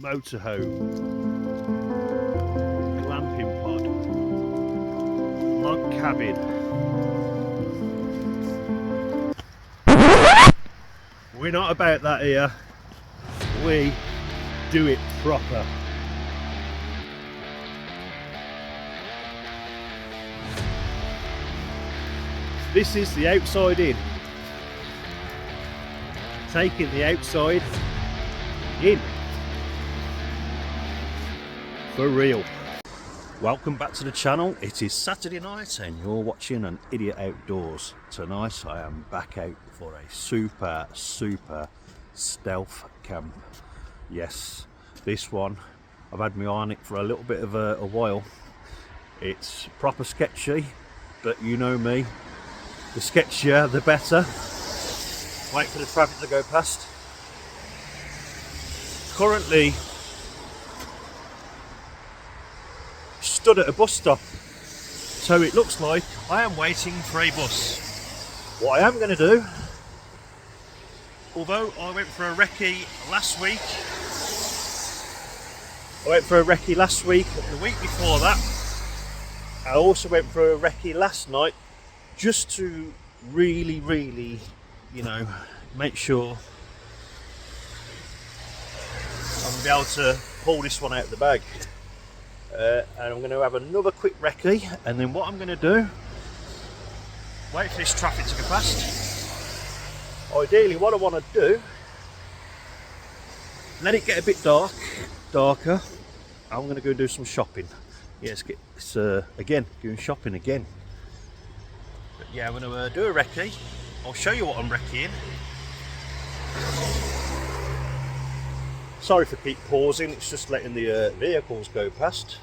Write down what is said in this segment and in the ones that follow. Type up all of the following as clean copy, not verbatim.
motorhome, glamping pod, log cabin. We're not about that here. We do it proper. This is the outside in. Taking the outside in. For real. Welcome back to the channel. It is Saturday night and you're watching an Idiot Outdoors. Tonight I am back out for a super stealth camp. Yes, this one, I've had my eye on it for a little bit of a while. It's proper sketchy, but you know me, the sketchier the better. Wait for the traffic to go past. Currently stood at a bus stop, so it looks like I am waiting for a bus. What I am going to do, although I went for a recce last week, and the week before that I also went for a recce last night, just to really, you know, make sure I'm going to be able to pull this one out of the bag. And I'm going to have another quick recce, and then what I'm going to do, wait for this traffic to go past. Ideally what I want to do, let it get a bit darker. I'm going to go do some shopping. Yes, again, going shopping again. But yeah, I'm going to do a recce. I'll show you what I'm recceing. Sorry for keep pausing, it's just letting the vehicles go past.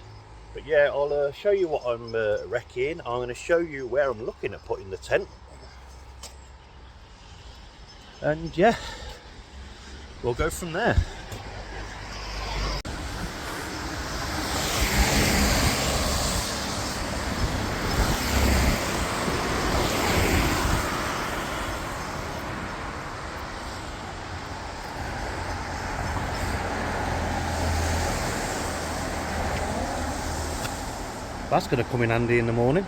But yeah, I'll show you what I'm recceing. I'm going to show you where I'm looking at putting the tent. And yeah, we'll go from there. That's going to come in handy in the morning.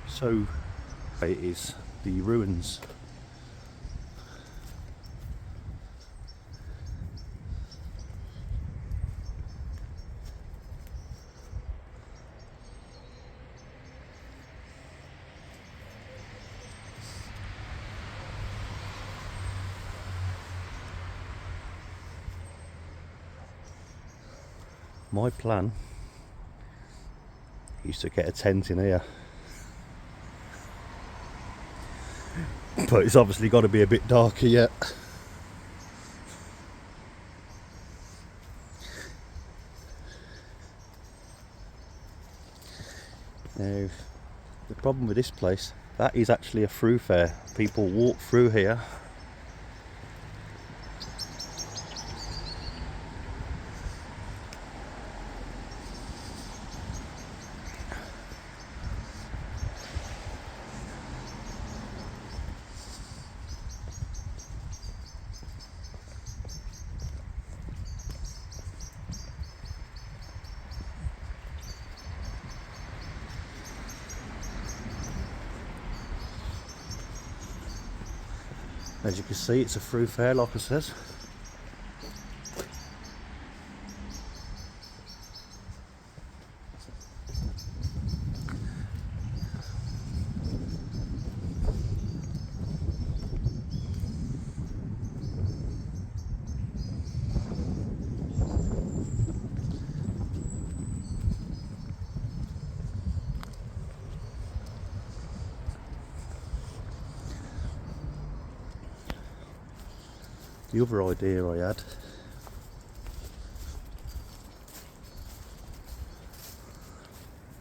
So it is the ruins. My plan is to get a tent in here. But it's obviously got to be a bit darker yet. Now, the problem with this place, that is actually a thoroughfare. People walk through here. As you can see, it's a thoroughfare, like I says. The other idea I had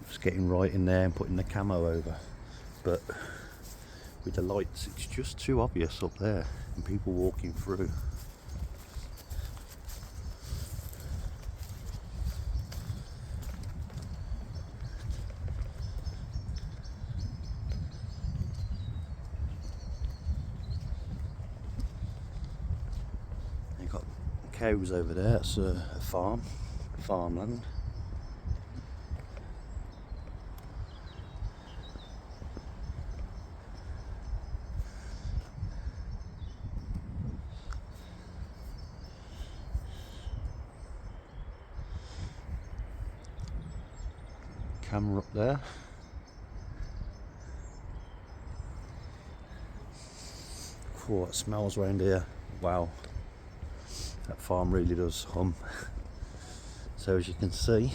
was getting right in there and putting the camo over, but with the lights it's just too obvious up there and people walking through. You've got cows over there, it's a farmland. Camera up there. Oh, it smells round here. Wow, that farm really does hum. So as you can see,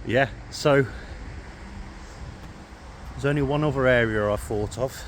yeah, so there's only one other area I thought of.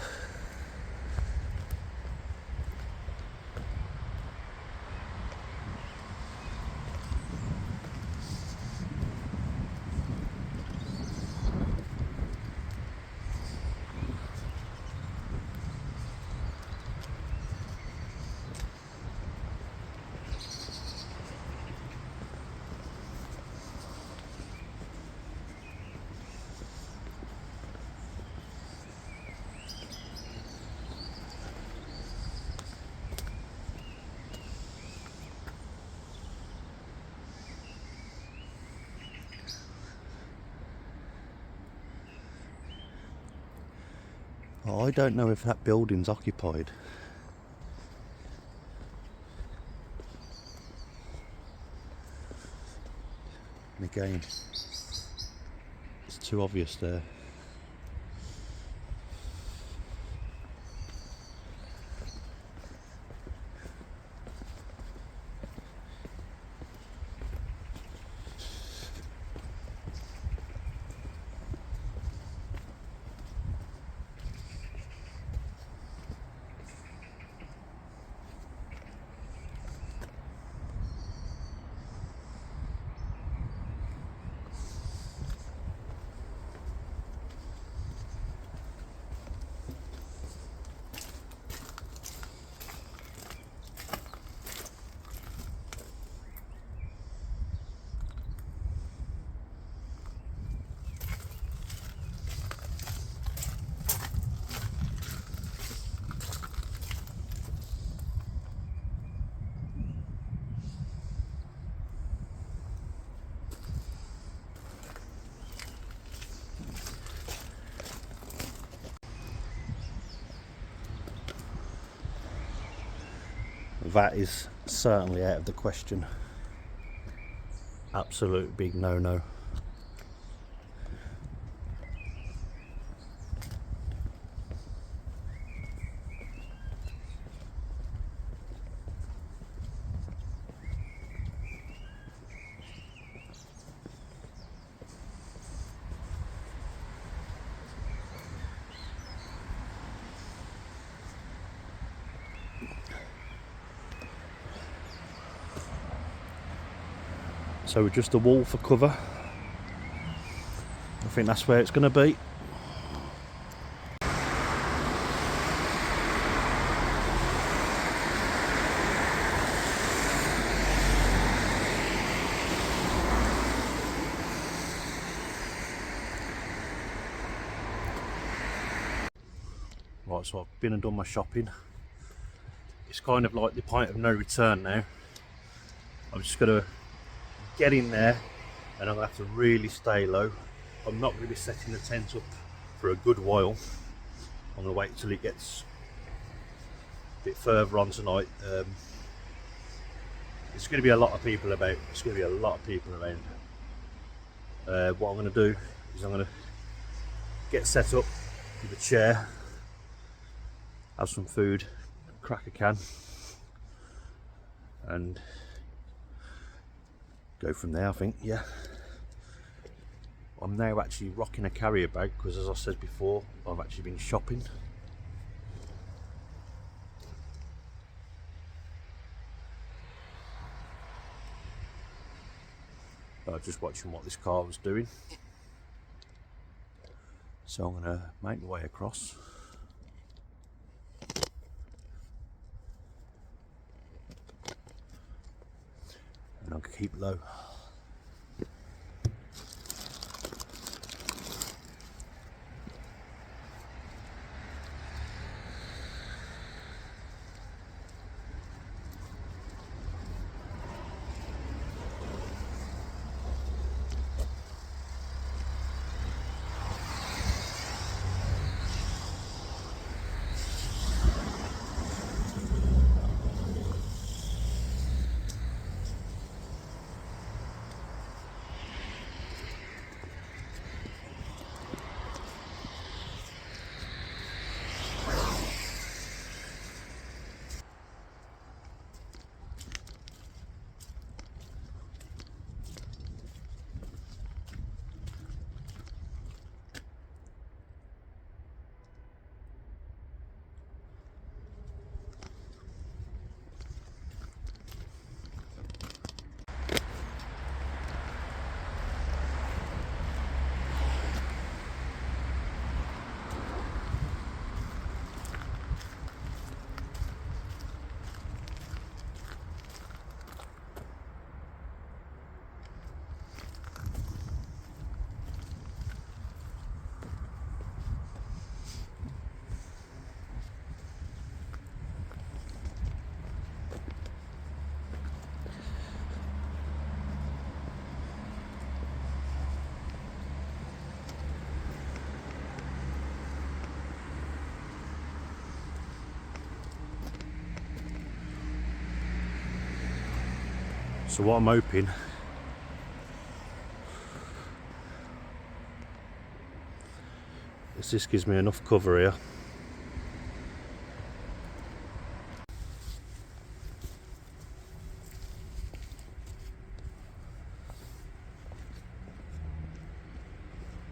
I don't know if that building's occupied. And again, it's too obvious there. That is certainly out of the question. Absolute big no-no. So we're just a wall for cover. I think that's where it's going to be. Right, so I've been and done my shopping. It's kind of like the point of no return now. I'm just going to get in there and I'm going to have to really stay low. I'm not really setting the tent up for a good while. I'm going to wait till it gets a bit further on tonight. There's going to be a lot of people about. There's going to be a lot of people around. What I'm going to do is I'm going to get set up with a chair, have some food, crack a can, and go from there, I think. Yeah. I'm now actually rocking a carrier bag because, as I said before, I've actually been shopping. I was just watching what this car was doing. So I'm going to make my way across. And I'll keep low. So what I'm hoping is this gives me enough cover here.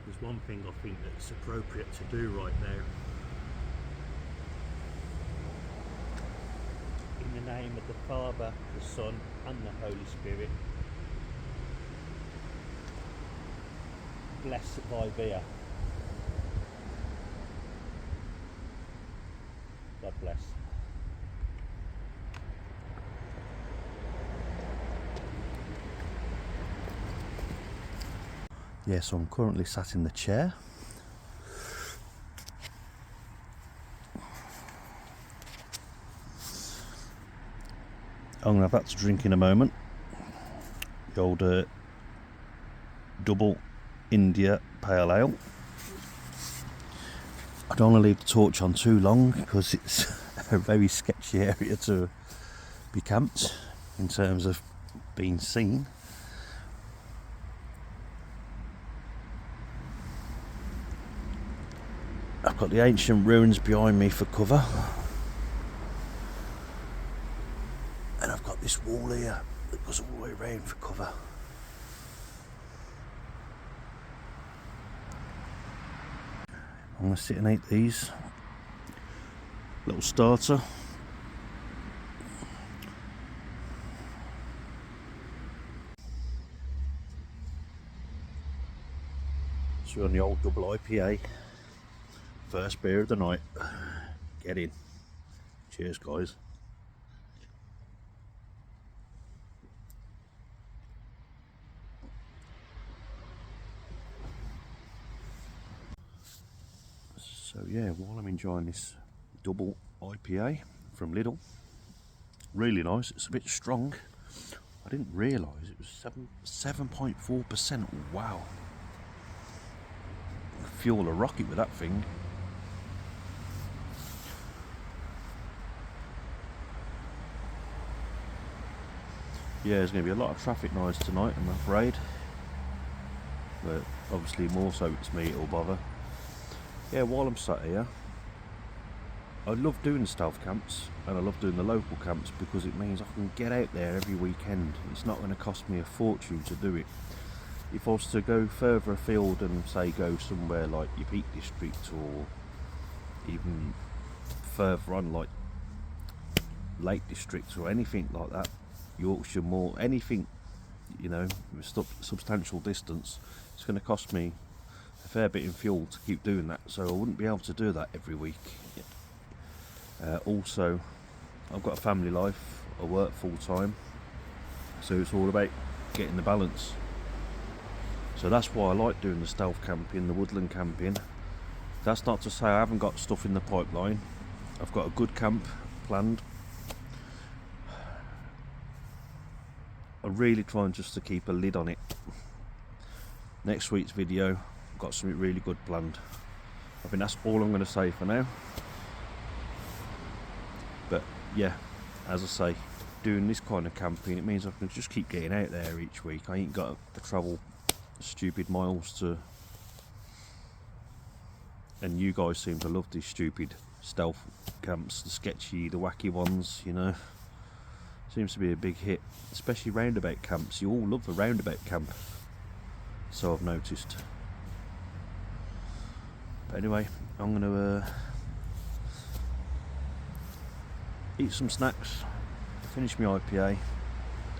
There's one thing I think that it's appropriate to do right now. In the name of the Father, the Son and the Holy Spirit, bless Vivia. God bless. Yeah, so I'm currently sat in the chair. I'm going to have that to drink in a moment. The old double India Pale Ale. I don't want to leave the torch on too long because it's a very sketchy area to be camped in terms of being seen. I've got the ancient ruins behind me for cover. And I've got this wall here that goes all the way around for cover. I'm going to sit and eat these. Little starter. So we're on the old double IPA. First beer of the night. Get in. Cheers, guys. So yeah, while I'm enjoying this double IPA from Lidl, really nice. It's a bit strong. I didn't realise it was 7.4%. Wow. Fuel a rocket with that thing. Yeah, there's going to be a lot of traffic noise tonight, I'm afraid. But obviously more so it's me it'll bother. Yeah, while I'm sat here, I love doing the stealth camps and I love doing the local camps because it means I can get out there every weekend. It's not going to cost me a fortune to do it. If I was to go further afield and say go somewhere like your Peak District or even further on like Lake District or anything like that, Yorkshire Moor, anything, you know, with substantial distance, it's going to cost me a fair bit in fuel to keep doing that, so I wouldn't be able to do that every week. Also, I've got a family life, I work full time, so it's all about getting the balance. So that's why I like doing the stealth camping, the woodland camping. That's not to say I haven't got stuff in the pipeline. I've got a good camp planned. I'm really trying just to keep a lid on it. Next week's video, I've got something really good planned. I think that's all I'm going to say for now. But yeah, as I say, doing this kind of camping, it means I can just keep getting out there each week. I ain't got to travel stupid miles to... And you guys seem to love these stupid stealth camps, the sketchy, the wacky ones, you know. Seems to be a big hit, especially roundabout camps. You all love a roundabout camp, so I've noticed. But anyway, I'm going to eat some snacks, finish my IPA,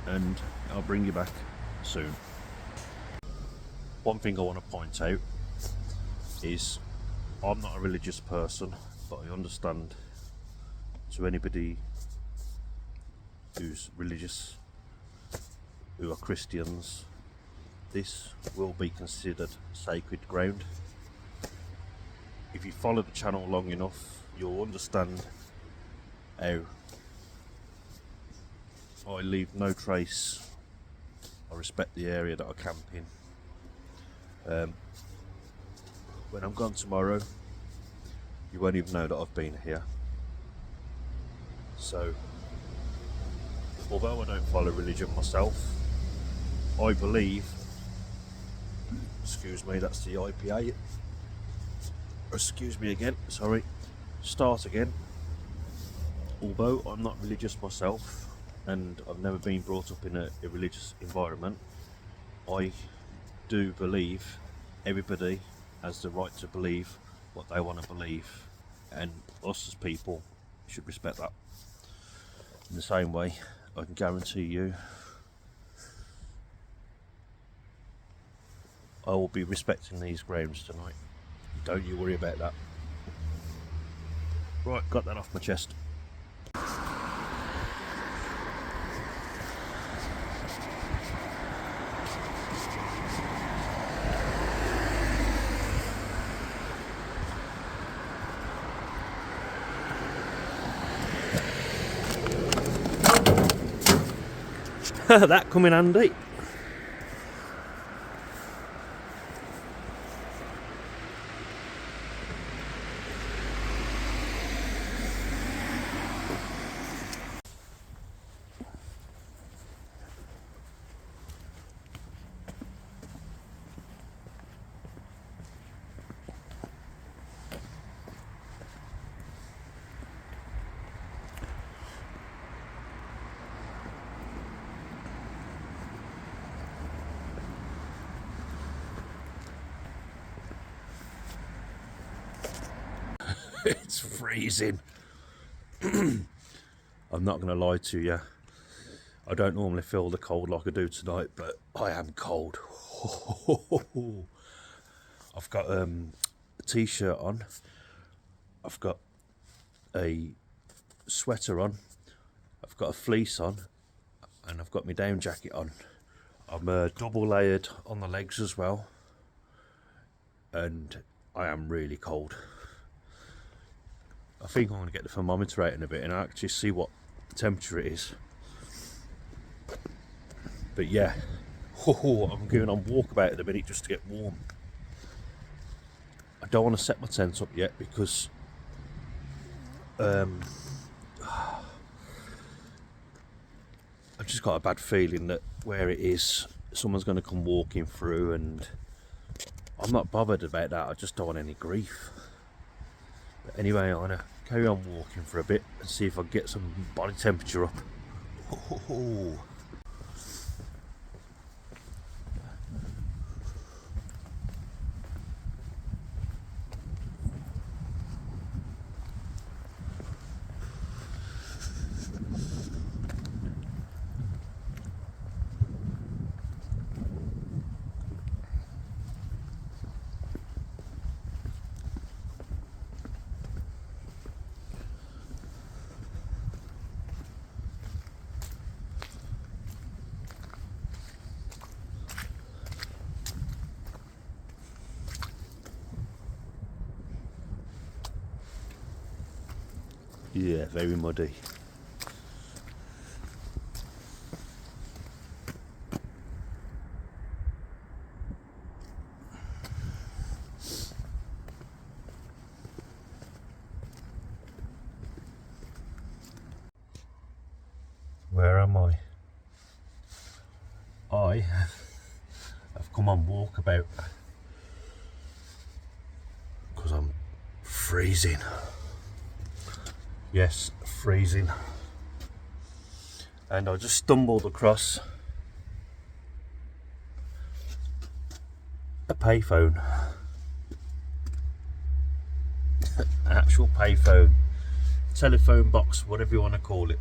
and I'll bring you back soon. One thing I want to point out is I'm not a religious person, but I understand to anybody who's religious, who are Christians, this will be considered sacred ground. If you follow the channel long enough, you'll understand how I leave no trace. I respect the area that I camp in. When I'm gone tomorrow, you won't even know that I've been here. So, although I don't follow religion myself, I believe, excuse me, that's the IPA, excuse me again, sorry, start again. Although I'm not religious myself, and I've never been brought up in a religious environment, I do believe everybody has the right to believe what they want to believe, and us as people should respect that. In the same way, I can guarantee you I will be respecting these grounds tonight. Don't you worry about that. Right, got that off my chest. That come in handy. It's freezing. I'm not going to lie to you. I don't normally feel the cold like I do tonight, but I am cold. I've got a t-shirt on, I've got a sweater on, I've got a fleece on, and I've got my down jacket on. I'm double layered on the legs as well, and I am really cold. I think I'm going to get the thermometer out in a bit and actually see what temperature it is. But yeah, I'm going on walkabout at the minute just to get warm. I don't want to set my tent up yet because I've just got a bad feeling that where it is, someone's going to come walking through, and I'm not bothered about that. I just don't want any grief. But anyway, I'm going to carry on walking for a bit and see if I can get some body temperature up. Yeah, very muddy. Where am I? I have come on walkabout because I'm freezing. Yes, freezing. And I just stumbled across a payphone. An actual payphone, telephone box, whatever you want to call it.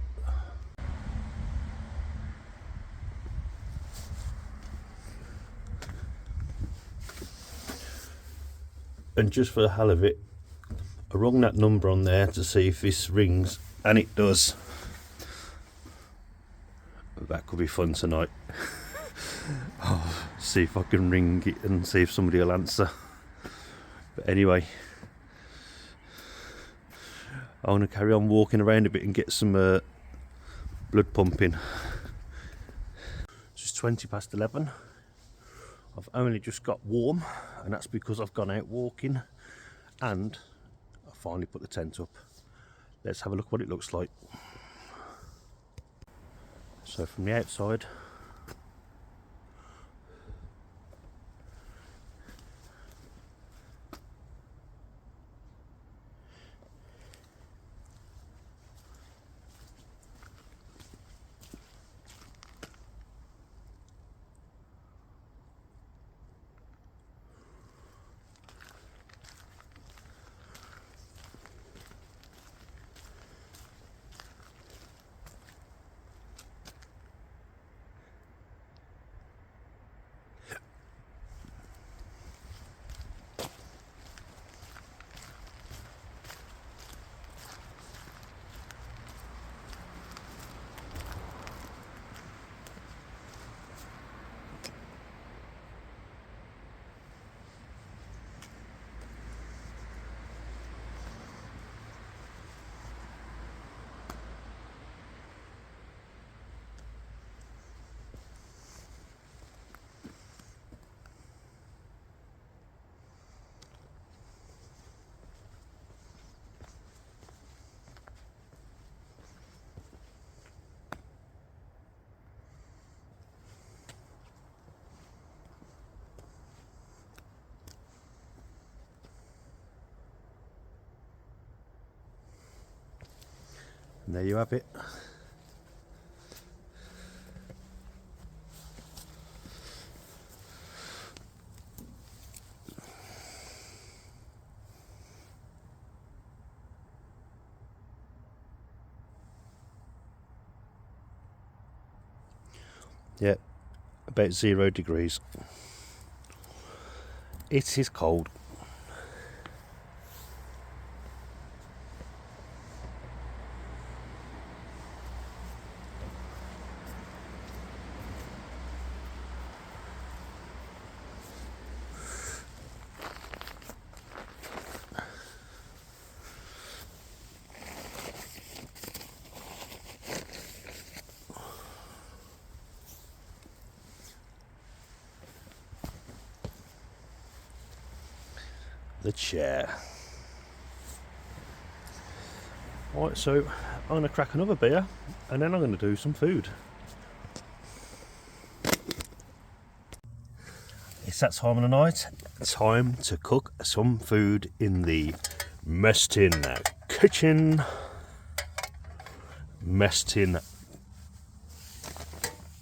And just for the hell of it, I rung that number on there to see if this rings, and it does. That could be fun tonight. See if I can ring it and see if somebody will answer. But anyway, I want to carry on walking around a bit and get some blood pumping. It's just 20 past 11. I've only just got warm, and that's because I've gone out walking and I finally put the tent up. Let's have a look what it looks like. So from the outside, and there you have it. Yeah, about 0 degrees. It is cold. The chair. Right, so I'm going to crack another beer and then I'm going to do some food. It's that time of the night. Time to cook some food in the mess tin kitchen. Mess tin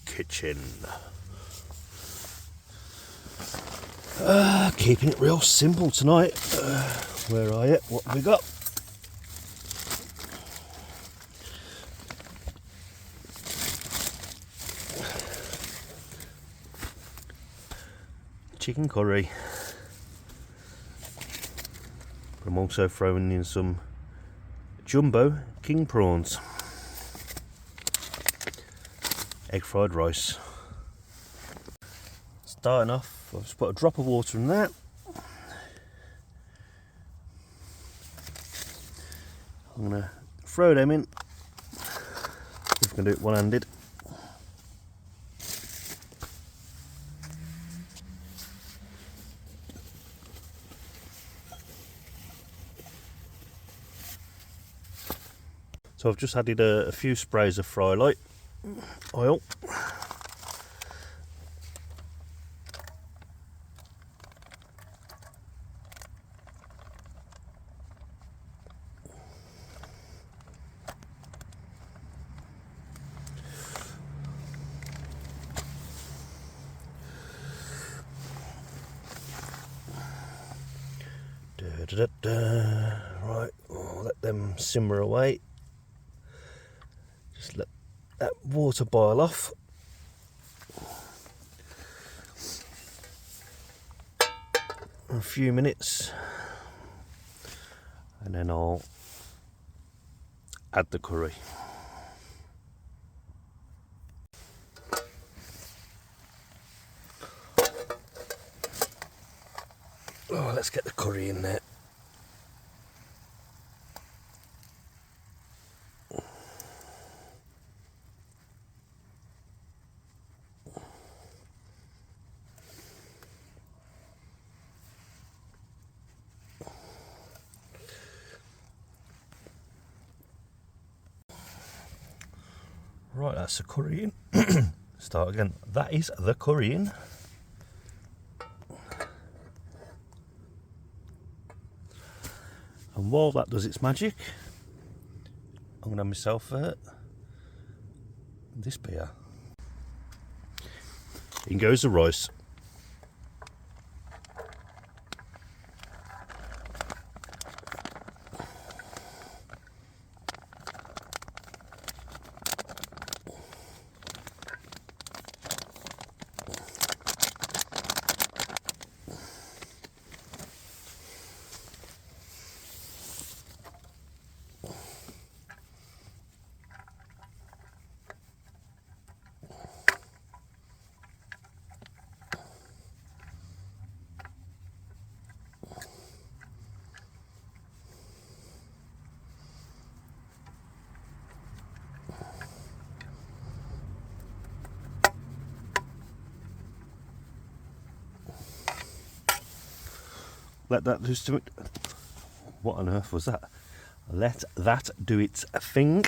kitchen. Keeping it real simple tonight. Where are you? What have we got? Chicken curry. But I'm also throwing in some jumbo king prawns. Egg fried rice. Starting off, I've just put a drop of water in that. I'm going to throw them in. If I can do it one-handed. So I've just added a few sprays of fry light oil. Right, I'll let them simmer away. Just let that water boil off. For a few minutes, and then I'll add the curry. Oh, let's get the curry in there. Right, that's the curry in. Start again. That is the curry in. And while that does its magic, I'm going to have myself this beer. In goes the rice. Let that just do it. What on earth was that? Let that do its thing.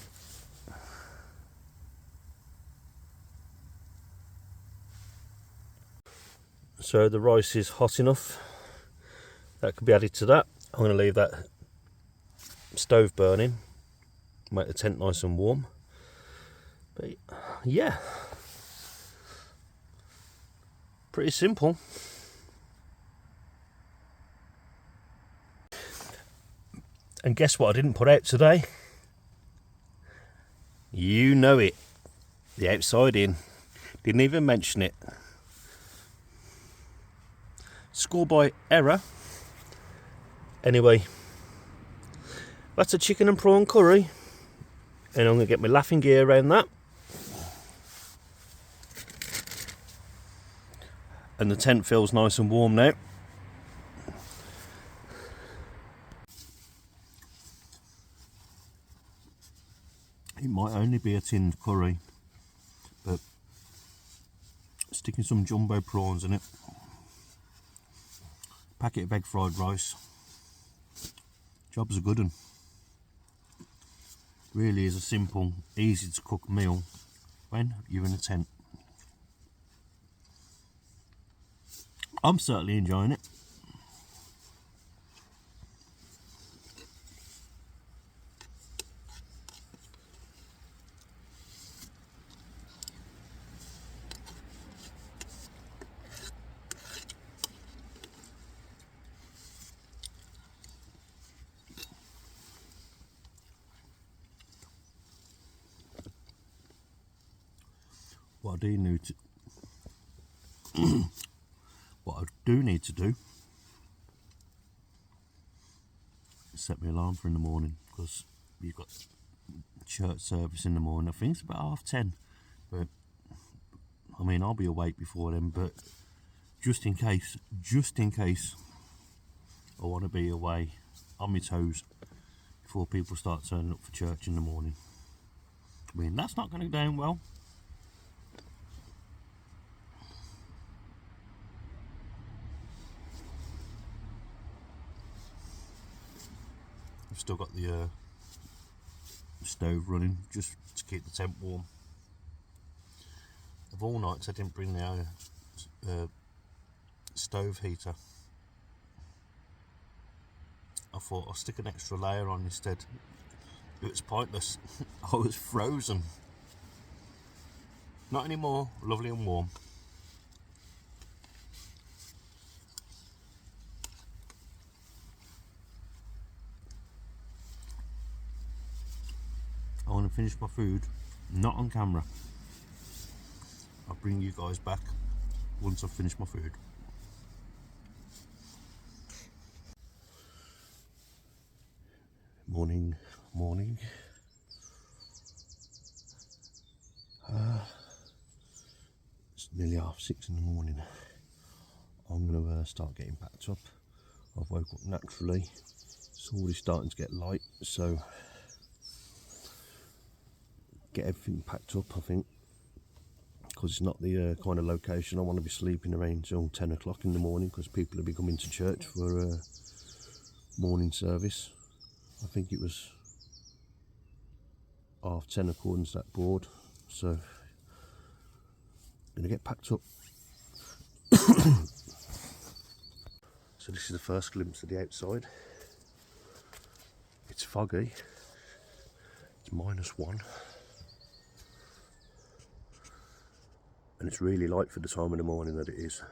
So the rice is hot enough. That could be added to that. I'm going to leave that stove burning. Make the tent nice and warm. But yeah, pretty simple. And guess what I didn't put out today? You know it. The outside in. Didn't even mention it. Score by error. Anyway, that's a chicken and prawn curry, and I'm going to get my laughing gear around that. And the tent feels nice and warm now. It might only be a tinned curry, but sticking some jumbo prawns in it, packet of egg fried rice, job's a good one. Really is a simple, easy to cook meal when you're in a tent. I'm certainly enjoying it. What I do need to do is set my alarm for in the morning, because you've got church service in the morning. I think it's about 10:30, but I mean, I'll be awake before then, but just in case I want to be away on my toes before people start turning up for church in the morning. I mean, that's not going to go down well. I've still got the stove running just to keep the tent warm. Of all nights I didn't bring the stove heater. I thought I'll stick an extra layer on instead. It was pointless. I was frozen. Not anymore, lovely and warm. I want to finish my food, not on camera. I'll bring you guys back once I've finished my food. Morning. It's nearly 6:30 in the morning. I'm going to start getting packed up. I've woke up naturally. It's already starting to get light, so get everything packed up, I think, because it's not the kind of location I want to be sleeping around until 10 o'clock in the morning, because people will be coming to church for morning service. I think it was 10:30 according to that board, so I'm going to get packed up. So this is the first glimpse of the outside. It's foggy, it's -1, and it's really light for the time of the morning that it is.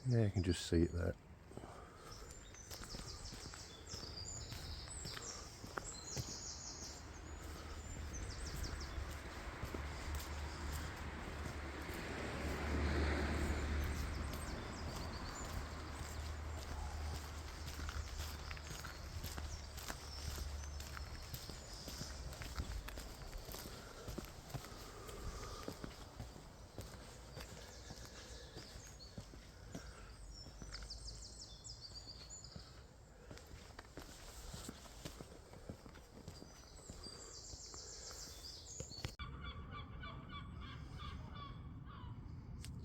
Yeah, you can just see it there.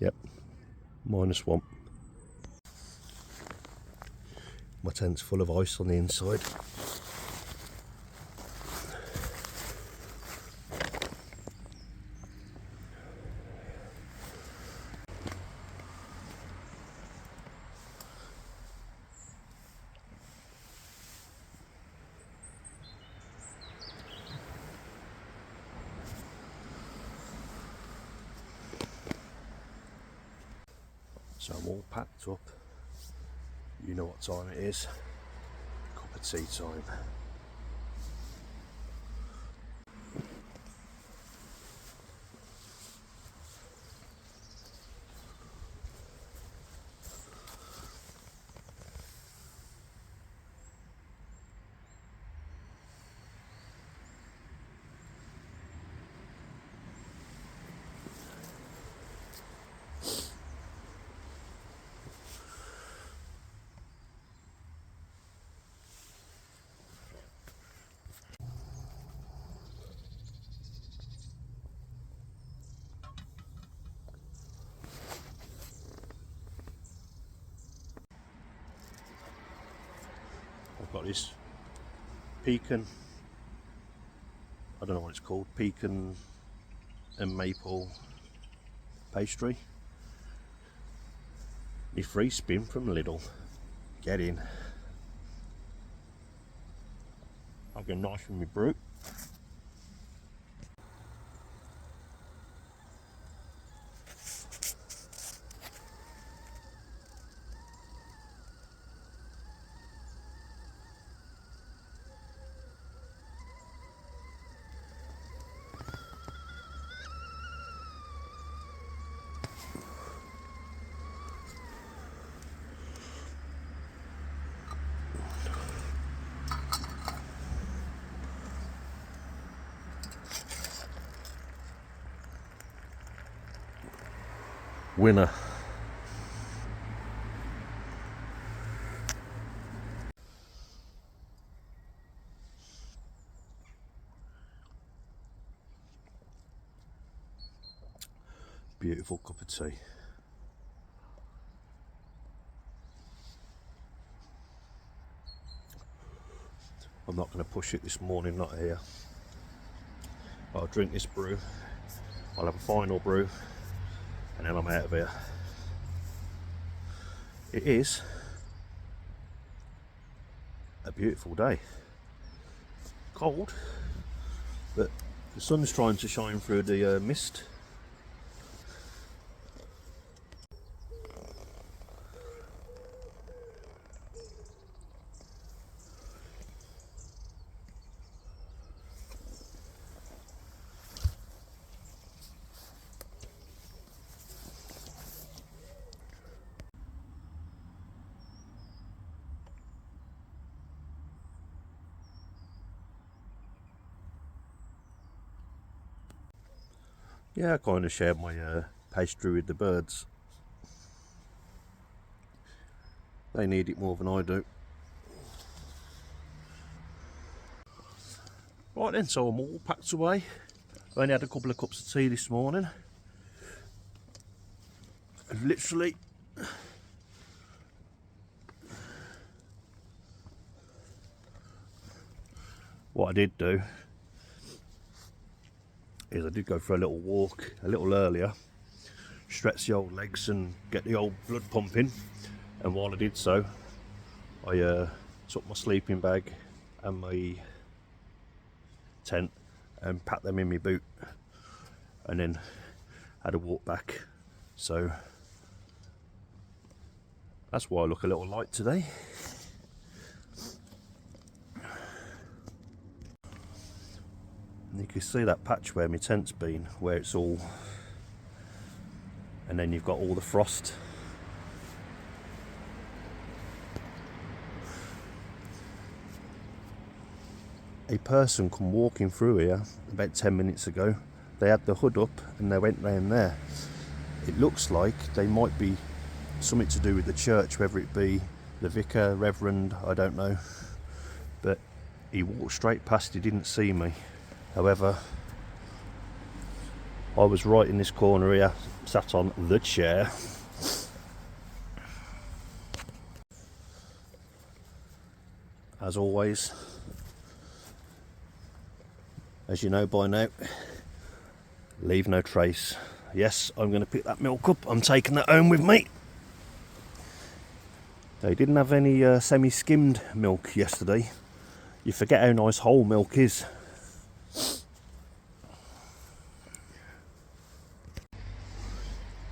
Yep, minor swamp. My tent's full of ice on the inside. So I'm all packed up. You know what time it is. Cup of tea time. I've got this pecan, I don't know what it's called, pecan and maple pastry. My free spin from Lidl. Get in. I'll go nice with my brew. Winner. Beautiful cup of tea. I'm not going to push it this morning, not here. I'll drink this brew, I'll have a final brew, and then I'm out of here. It is a beautiful day. Cold, but the sun's trying to shine through the mist. Yeah, I kind of shared my pastry with the birds. They need it more than I do. Right then, so I'm all packed away. I only had a couple of cups of tea this morning. And literally, what I did do is I did go for a little walk a little earlier, stretch the old legs and get the old blood pumping. And while I did so, I took my sleeping bag and my tent and packed them in my boot, and then had a walk back. So That's why I look a little light today. And you can see that patch where my tent's been, where it's all, and then you've got all the frost. A person come walking through here about 10 minutes ago. They had the hood up and they went round there. It looks like they might be something to do with the church, whether it be the vicar, reverend, I don't know. But he walked straight past, he didn't see me. However, I was right in this corner here, sat on the chair. As always, as you know by now, leave no trace. Yes, I'm going to pick that milk up. I'm taking that home with me. They didn't have any semi-skimmed milk yesterday. You forget how nice whole milk is.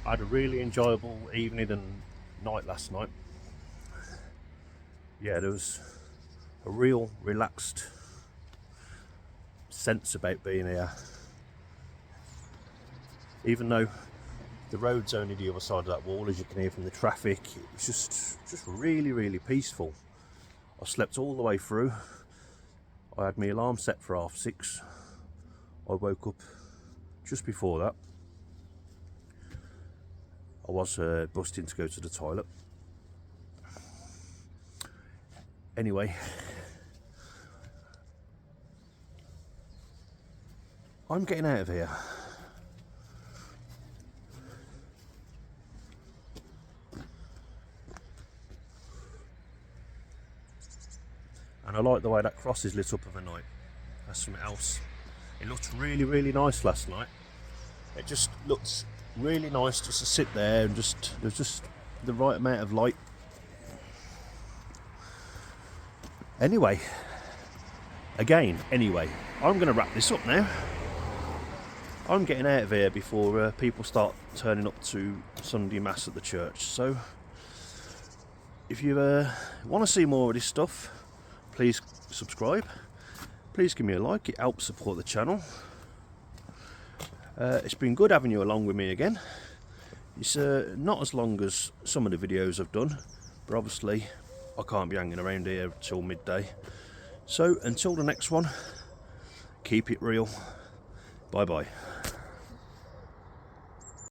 I had a really enjoyable evening and night last night. Yeah, there was a real relaxed sense about being here. Even though the road's only the other side of that wall, as you can hear from the traffic, it was just really peaceful. I slept all the way through. I had my alarm set for 6:30. I woke up just before that. I was busting to go to the toilet. Anyway, I'm getting out of here. And I like the way that cross is lit up of a night. That's something else. It looked really nice last night. It just looks really nice just to sit there and there's just the right amount of light. Anyway, I'm going to wrap this up now. I'm getting out of here before people start turning up to Sunday Mass at the church. So, if you want to see more of this stuff, please subscribe. Please give me a like, it helps support the channel. It's been good having you along with me again. It's not as long as some of the videos I've done, but obviously I can't be hanging around here till midday. So until the next one, keep it real. Bye bye.